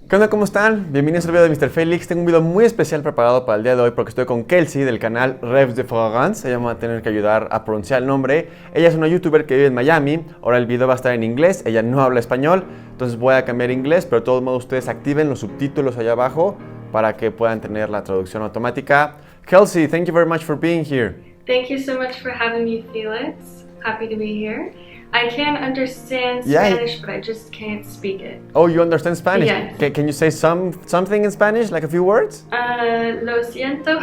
¿Qué onda? ¿Cómo están? Bienvenidos al video de MrFelix. Tengo un video muy especial preparado para el día de hoy porque estoy con Kelsey del canal Rêves de Fragrance. Ella me va a tener que ayudar a pronunciar el nombre. Ella es una youtuber que vive en Miami. Ahora el video va a estar en inglés. Ella no habla español, entonces voy a cambiar inglés, pero de todos modos ustedes activen los subtítulos allá abajo para que puedan tener la traducción automática. Kelsey, thank you very much for being here. Thank you so much for having me, Felix. Happy to be here. I can understand Spanish, but I just can't speak it. Oh, you understand Spanish? Yes. Can you say something in Spanish, like a few words? Lo siento.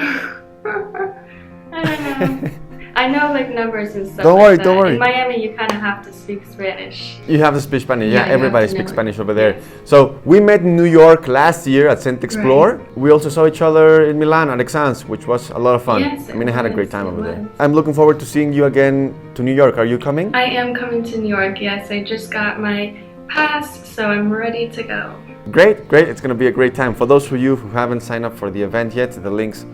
I don't know. I know like numbers and stuff. Don't worry. In Miami, you kind of have to speak Spanish. You have to speak Spanish. Yeah, everybody speaks Spanish over there. Yes. So we met in New York last year at Scent Explore. Right. We also saw each other in Milan at Exans, which was a lot of fun. Yes, I had a great time over there. I'm looking forward to seeing you again to New York. Are you coming? I am coming to New York, yes. I just got my pass, so I'm ready to go. Great. It's going to be a great time. For those of you who haven't signed up for the event yet, the links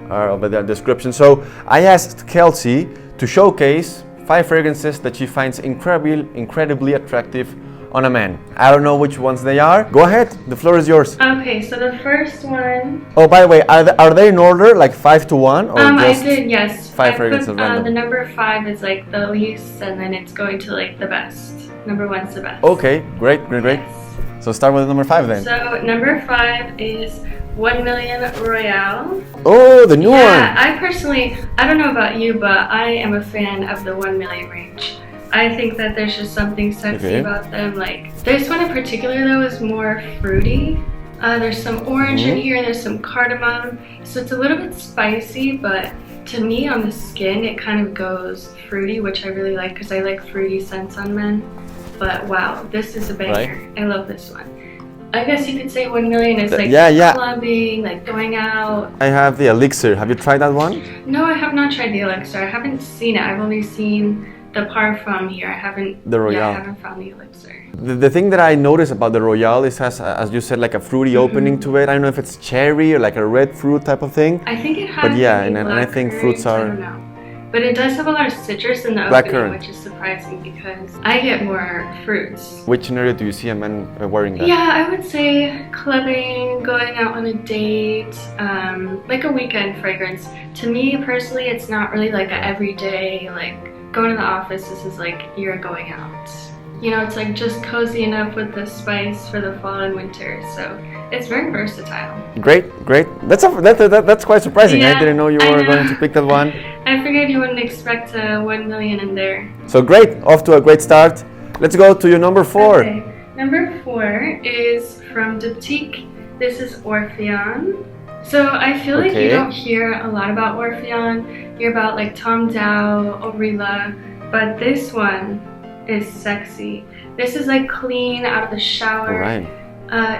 are over there in the description. So I asked Kelsey to showcase 5 fragrances that she finds incredibly attractive on a man. I don't know which ones they are. Go ahead, the floor is yours. Okay, so the first one... Oh, by the way, are they in order, like 5 to 1? Or just I did, yes. 5 fragrances random? The number 5 is like the least, and then it's going to like the best. Number 1's the best. Okay, great. Yes. So start with number 5 then. So number 5 is Million Royale. Oh, the new one. Yeah, I don't know about you, but I am a fan of the 1 million range. I think that there's just something sexy about them. Like this one in particular though is more fruity. There's some orange in here, there's some cardamom. So it's a little bit spicy, but to me on the skin it kind of goes fruity, which I really like because I like fruity scents on men. But wow, this is a banger. Right. I love this one. I guess you could say 1 million is like clubbing, like going out. I have the elixir. Have you tried that one? No, I have not tried the elixir. I haven't seen it. I've only seen the Parfum here. I haven't. The Royale. Yeah, I haven't found the elixir. The thing that I noticed about the Royale is has, as you said, like a fruity opening to it. I don't know if it's cherry or like a red fruit type of thing. I think it has. But yeah, and I think fruits are. I don't know. But it does have a lot of citrus in the opening, which is surprising because I get more fruits. Which scenario do you see a man wearing that? Yeah, I would say clubbing, going out on a date, like a weekend fragrance. To me personally, it's not really like a everyday, like going to the office, this is like you're going out. You know, it's like just cozy enough with the spice for the fall and winter, so it's very versatile. Great. That's quite surprising. Yeah, I didn't know you were going to pick that one. I figured you wouldn't expect 1 million in there. So great, off to a great start. Let's go to your number 4. Okay. Number 4 is from Diptyque. This is Orpheon. So I feel like you don't hear a lot about Orpheon. You hear about like Tom Dow, Orilla, but this one is sexy. This is like clean out of the shower. Right.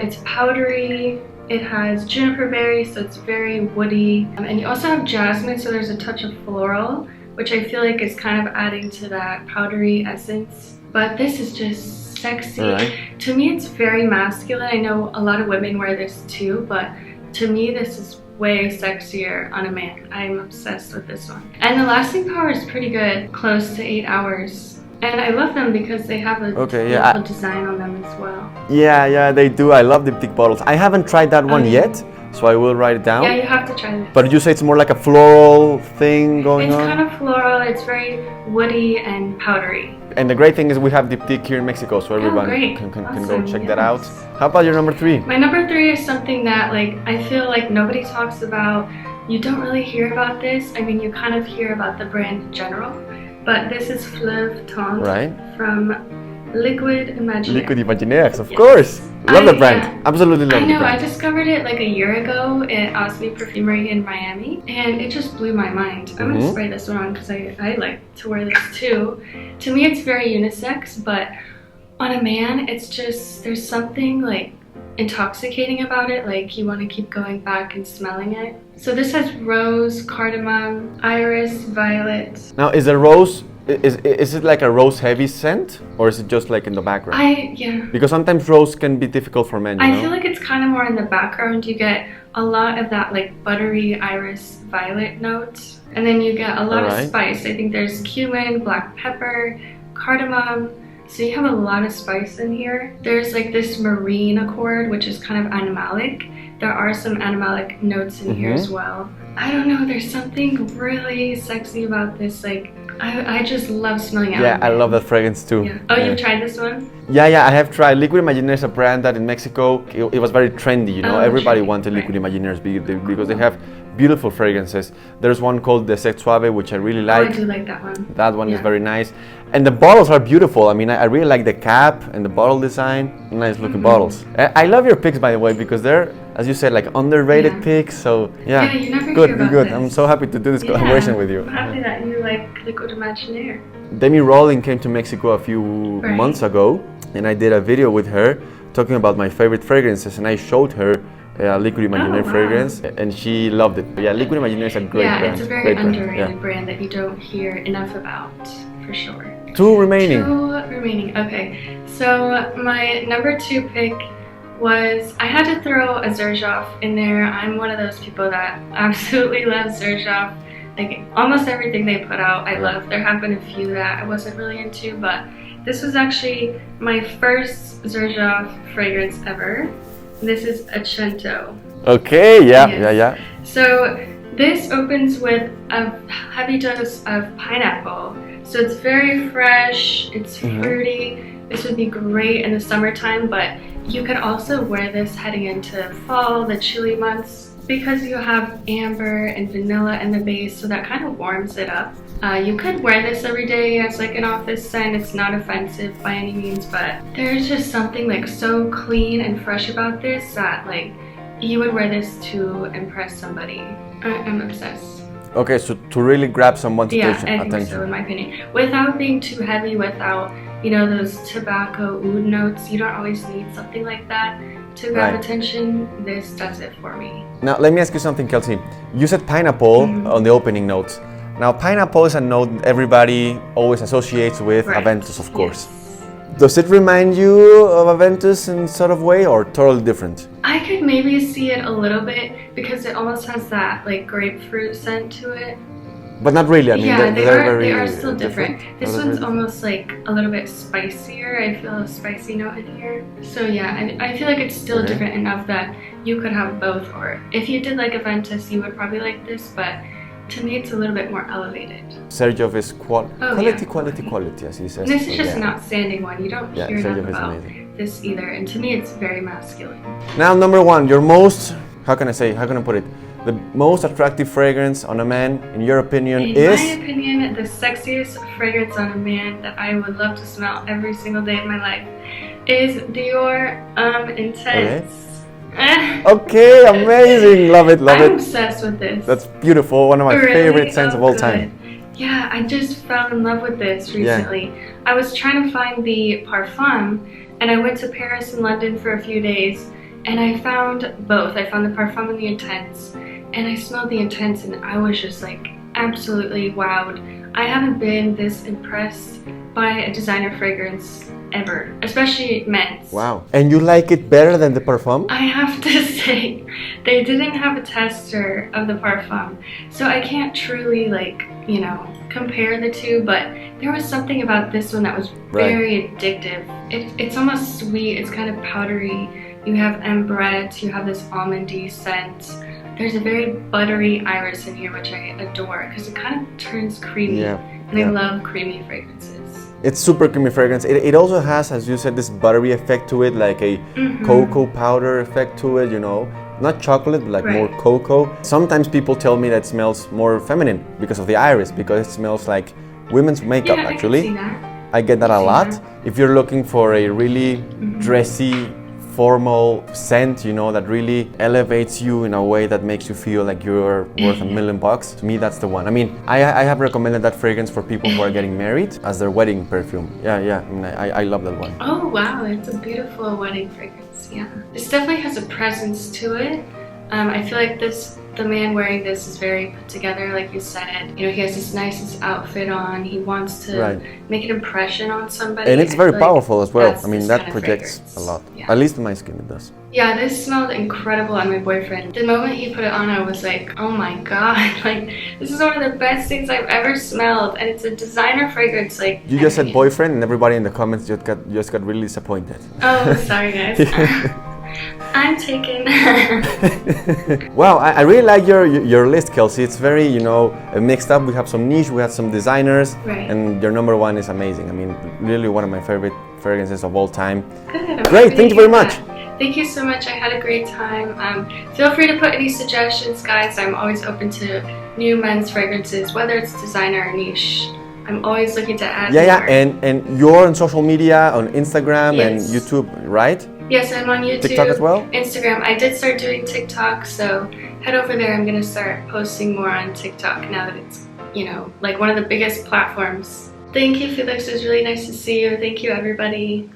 It's powdery. It has juniper berry, so it's very woody. And you also have jasmine, so there's a touch of floral, which I feel like is kind of adding to that powdery essence. But this is just sexy. Right. To me, it's very masculine. I know a lot of women wear this too, but to me, this is way sexier on a man. I'm obsessed with this one. And the lasting power is pretty good, close to 8 hours. And I love them because they have a beautiful design on them as well. Yeah, they do. I love the Diptyque bottles. I haven't tried that one yet, so I will write it down. Yeah, you have to try this. But you say it's more like a floral thing going on? It's kind of floral. It's very woody and powdery. And the great thing is we have Diptyque here in Mexico, so everyone can go check that out. How about your number 3? My number 3 is something that like I feel like nobody talks about. You don't really hear about this. I mean, you kind of hear about the brand in general. But this is Fleuve Tendre from Liquid Imaginaires. Liquid Imaginaires, of course. Love the brand. Absolutely love the brand. I discovered it like a year ago at Osby Perfumery in Miami, and it just blew my mind. I'm gonna spray this one on because I like to wear this too. To me, it's very unisex, but on a man, it's just, there's something like intoxicating about it, like you want to keep going back and smelling it. So this has rose, cardamom, iris, violet. Now is the rose, is it like a rose heavy scent, or is it just like in the background? Yeah. Because sometimes rose can be difficult for men, you know? I feel like it's kind of more in the background. You get a lot of that like buttery iris violet note, and then you get a lot of spice. I think there's cumin, black pepper, cardamom, So you have a lot of spice in here. There's like this marine accord, which is kind of animalic. There are some animalic notes in here as well. I don't know, there's something really sexy about this. Like, I just love smelling it. Yeah, I love that fragrance too. Yeah. Oh, you've tried this one? Yeah, I have tried. Liquid Imaginaire is a brand that in Mexico, it was very trendy, you know. Everybody wanted Liquid Imaginaires because they have beautiful fragrances. There's one called the Sex Suave, which I really like. Oh, I do like that one. That one is very nice. And the bottles are beautiful. I mean, I really like the cap and the bottle design. Nice looking bottles. I love your picks, by the way, because they're, as you said, like underrated picks. So yeah, you never good, hear about good. this. I'm so happy to do this collaboration with you. I'm happy that you like Liquid Imaginaire. Demi Rowling came to Mexico a few months ago, and I did a video with her talking about my favorite fragrances, and I showed her Liquid Imaginaire fragrance, and she loved it. Yeah, Liquid Imaginaire is a great brand. Yeah, it's a very underrated brand that you don't hear enough about, for sure. Two remaining. Okay. So my number 2 pick was, I had to throw a Xerjoff in there. I'm one of those people that absolutely love Xerjoff. Like almost everything they put out, I love. There have been a few that I wasn't really into, but this was actually my first Xerjoff fragrance ever. This is a Shinto. Okay, yeah. So this opens with a heavy dose of pineapple. So it's very fresh, it's fruity. This would be great in the summertime, but you could also wear this heading into fall, the chilly months, because you have amber and vanilla in the base, so that kind of warms it up. You could wear this every day as like an office scent. It's not offensive by any means, but there's just something like so clean and fresh about this that like you would wear this to impress somebody. I'm obsessed. Okay, so to really grab someone's attention. Yeah, I think so, in my opinion. Without being too heavy, without, you know, those tobacco oud notes. You don't always need something like that to grab attention. This does it for me. Now, let me ask you something, Kelsey. You said pineapple on the opening notes. Now, pineapple is a note everybody always associates with Aventus, of course. Does it remind you of Aventus in sort of way, or totally different? I could maybe see it a little bit because it almost has that like grapefruit scent to it. But not really. I mean, yeah, they are still different. This one's almost like a little bit spicier. I feel a spicy note in here. So yeah, I feel like it's still different enough that you could have both. Or if you did like Aventus, you would probably like this, but to me, it's a little bit more elevated. Sergio is quality, as he says. This is just an outstanding one. You don't hear enough about this either, and to me, it's very masculine. Now, number 1, your most, how can I put it? The most attractive fragrance on a man, in your opinion, is? In my opinion, the sexiest fragrance on a man that I would love to smell every single day of my life is Dior Intense. Okay, amazing. Love it. I'm obsessed with this. That's beautiful. One of my favorite scents of all time. Yeah, I just fell in love with this recently. I was trying to find the Parfum, and I went to Paris and London for a few days, and I found both. I found the Parfum and the Intense, and I smelled the Intense, and I was just like absolutely wowed. I haven't been this impressed by a designer fragrance ever, especially men's. Wow. And you like it better than the Parfum? I have to say, they didn't have a tester of the Parfum, so I can't truly like, you know, compare the two, but there was something about this one that was very addictive. It's almost sweet, it's kind of powdery. You have ambrette, you have this almondy scent. There's a very buttery iris in here, which I adore because it kind of turns creamy, and I love creamy fragrances. It's super creamy fragrance. It also has, as you said, this buttery effect to it, like a cocoa powder effect to it, you know. Not chocolate, but like more cocoa. Sometimes people tell me that it smells more feminine because of the iris, because it smells like women's makeup, actually. I can see that. I get that a lot. If you're looking for a really dressy, formal scent, you know, that really elevates you in a way that makes you feel like you're worth $1 million. To me, that's the one. I mean, I have recommended that fragrance for people who are getting married as their wedding perfume. Yeah. I mean, I love that one. Oh wow, it's a beautiful wedding fragrance. Yeah, this definitely has a presence to it. I feel like the man wearing this is very put together, like you said. You know, he has this nicest outfit on. He wants to make an impression on somebody. And it's very powerful as well. I mean, that kind of projects fragrance. a lot. Yeah. At least on my skin it does. Yeah, this smelled incredible on my boyfriend. The moment he put it on, I was like, oh my god, like, this is one of the best things I've ever smelled. And it's a designer fragrance, like... You just said boyfriend and everybody in the comments just got really disappointed. Oh, sorry guys. I'm taken. Wow, I really like your list, Kelsey. It's very, you know, mixed up. We have some niche, we have some designers, and your number one is amazing. I mean, really one of my favorite fragrances of all time. Good. Great, thank you very much. Thank you so much. I had a great time. Feel free to put any suggestions, guys. I'm always open to new men's fragrances, whether it's designer or niche. I'm always looking to add more. And you're on social media, on Instagram and YouTube, right? Yes, I'm on YouTube, TikTok as well? Instagram. I did start doing TikTok, so head over there. I'm going to start posting more on TikTok now that it's, you know, like one of the biggest platforms. Thank you, Felix. It was really nice to see you. Thank you, everybody.